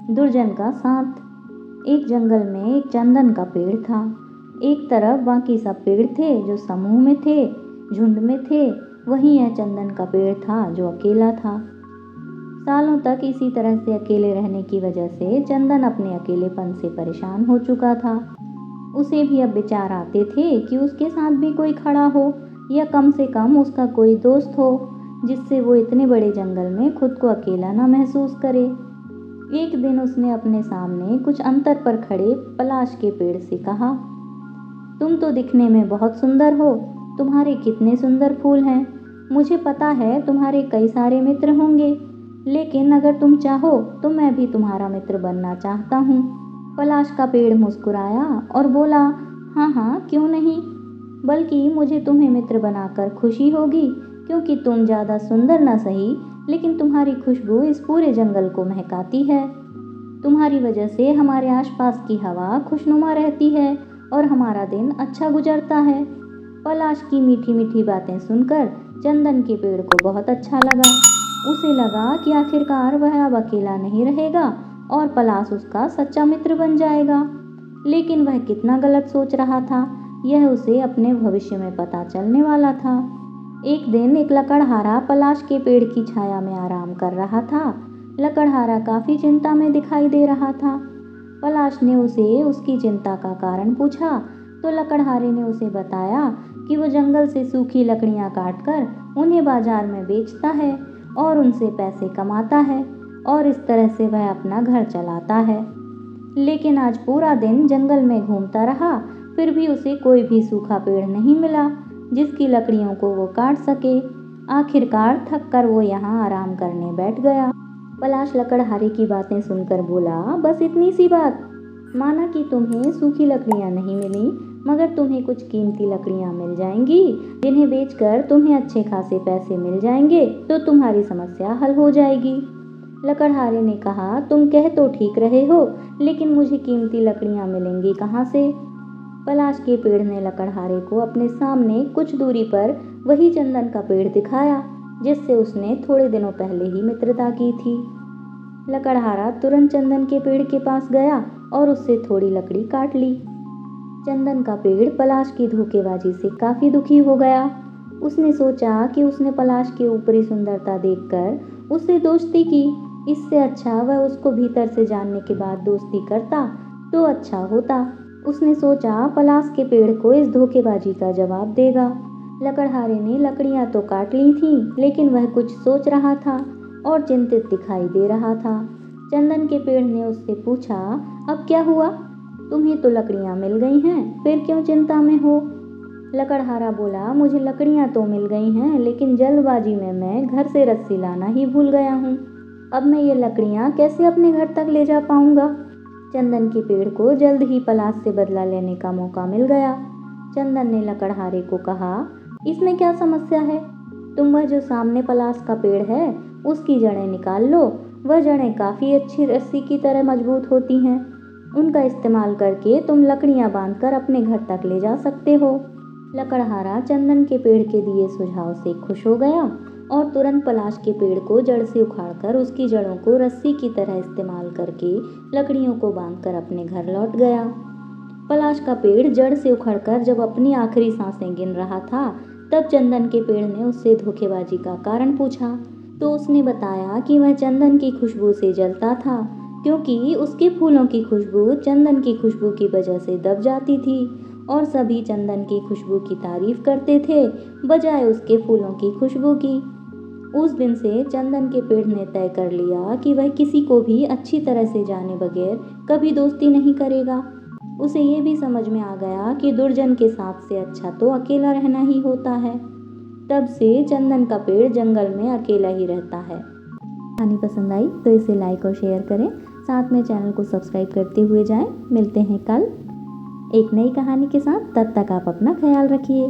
दुर्जन का साथ। एक जंगल में एक चंदन का पेड़ था। एक तरफ बाकी सब पेड़ थे जो समूह में थे, झुंड में थे, वहीं यह चंदन का पेड़ था जो अकेला था। सालों तक इसी तरह से अकेले रहने की वजह से चंदन अपने अकेलेपन से परेशान हो चुका था। उसे भी अब विचार आते थे कि उसके साथ भी कोई खड़ा हो, या कम से कम उसका कोई दोस्त हो, जिससे वो इतने बड़े जंगल में खुद को अकेला ना महसूस करे। एक दिन उसने अपने सामने कुछ अंतर पर खड़े पलाश के पेड़ से कहा, तुम तो दिखने में बहुत सुंदर हो, तुम्हारे कितने सुंदर फूल हैं। मुझे पता है तुम्हारे कई सारे मित्र होंगे, लेकिन अगर तुम चाहो तो मैं भी तुम्हारा मित्र बनना चाहता हूँ। पलाश का पेड़ मुस्कुराया और बोला, हाँ हाँ, क्यों नहीं, बल्कि मुझे तुम्हें मित्र बनाकर खुशी होगी, क्योंकि तुम ज़्यादा सुंदर ना सही, लेकिन तुम्हारी खुशबू इस पूरे जंगल को महकाती है। तुम्हारी वजह से हमारे आसपास की हवा खुशनुमा रहती है और हमारा दिन अच्छा गुजरता है। पलाश की मीठी मीठी बातें सुनकर चंदन के पेड़ को बहुत अच्छा लगा। उसे लगा कि आखिरकार वह अब अकेला नहीं रहेगा और पलाश उसका सच्चा मित्र बन जाएगा। लेकिन वह कितना गलत सोच रहा था, यह उसे अपने भविष्य में पता चलने वाला था। एक दिन एक लकड़हारा पलाश के पेड़ की छाया में आराम कर रहा था। लकड़हारा काफी चिंता में दिखाई दे रहा था। पलाश ने उसे उसकी चिंता का कारण पूछा तो लकड़हारे ने उसे बताया कि वो जंगल से सूखी लकड़ियां काटकर उन्हें बाजार में बेचता है और उनसे पैसे कमाता है, और इस तरह से वह अपना घर चलाता है। लेकिन आज पूरा दिन जंगल में घूमता रहा, फिर भी उसे कोई भी सूखा पेड़ नहीं मिला जिसकी लकड़ियों को वो काट सके। आखिरकार थक कर वो यहाँ आराम करने बैठ गया। पलाश लकड़हारे की बातें सुनकर बोला, बस इतनी सी बात, माना कि तुम्हें सूखी लकड़ियाँ नहीं मिली, मगर तुम्हें कुछ कीमती लकड़ियाँ मिल जाएंगी जिन्हें बेचकर तुम्हें अच्छे खासे पैसे मिल जाएंगे, तो तुम्हारी समस्या हल हो जाएगी। लकड़हारे ने कहा, तुम कह तो ठीक रहे हो, लेकिन मुझे कीमती लकड़ियाँ मिलेंगी कहाँ से। पलाश के पेड़ ने लकड़हारे को अपने सामने कुछ दूरी पर वही चंदन का पेड़ दिखाया जिससे उसने थोड़े दिनों पहले ही मित्रता की थी। लकड़हारा तुरंत चंदन के पेड़ के पास गया और उससे थोड़ी लकड़ी काट ली। चंदन का पेड़ पलाश की धोखेबाजी से काफी दुखी हो गया। उसने सोचा कि उसने पलाश की ऊपरी सुंदरता देखकर उससे दोस्ती की, इससे अच्छा वह उसको भीतर से जानने के बाद दोस्ती करता तो अच्छा होता। उसने सोचा पलाश के पेड़ को इस धोखेबाजी का जवाब देगा। लकड़हारे ने लकड़ियां तो काट ली थीं, लेकिन वह कुछ सोच रहा था और चिंतित दिखाई दे रहा था। चंदन के पेड़ ने उससे पूछा, अब क्या हुआ, तुम्हें तो लकड़ियां मिल गई हैं, फिर क्यों चिंता में हो। लकड़हारा बोला, मुझे लकड़ियां तो मिल गई हैं, लेकिन जल्दबाजी में मैं घर से रस्सी लाना ही भूल गया हूँ। अब मैं ये लकड़ियां कैसे अपने घर तक ले जा पाऊंगा। चंदन के पेड़ को जल्द ही पलाश से बदला लेने का मौका मिल गया। चंदन ने लकड़हारे को कहा, इसमें क्या समस्या है, तुम वह जो सामने पलाश का पेड़ है उसकी जड़ें निकाल लो। वह जड़ें काफ़ी अच्छी रस्सी की तरह मजबूत होती हैं। उनका इस्तेमाल करके तुम लकड़ियां बांधकर अपने घर तक ले जा सकते हो। लकड़हारा चंदन के पेड़ के दिए सुझाव से खुश हो गया और तुरंत पलाश के पेड़ को जड़ से उखाड़कर उसकी जड़ों को रस्सी की तरह इस्तेमाल करके लकड़ियों को बांधकर अपने घर लौट गया। पलाश का पेड़ जड़ से उखड़कर जब अपनी आखिरी सांसें गिन रहा था, तब चंदन के पेड़ ने उससे धोखेबाजी का कारण पूछा तो उसने बताया कि वह चंदन की खुशबू से जलता था, क्योंकि उसके फूलों की खुशबू चंदन की खुशबू की वजह से दब जाती थी और सभी चंदन की खुशबू की तारीफ करते थे बजाय उसके फूलों की खुशबू की। उस दिन से चंदन के पेड़ ने तय कर लिया कि वह किसी को भी अच्छी तरह से जाने बगैर कभी दोस्ती नहीं करेगा। उसे ये भी समझ में आ गया कि दुर्जन के साथ से अच्छा तो अकेला रहना ही होता है। तब से चंदन का पेड़ जंगल में अकेला ही रहता है। कहानी पसंद आई तो इसे लाइक और शेयर करें, साथ में चैनल को सब्सक्राइब करते हुए जाएं। मिलते हैं कल एक नई कहानी के साथ, तब तक आप अपना ख्याल रखिए।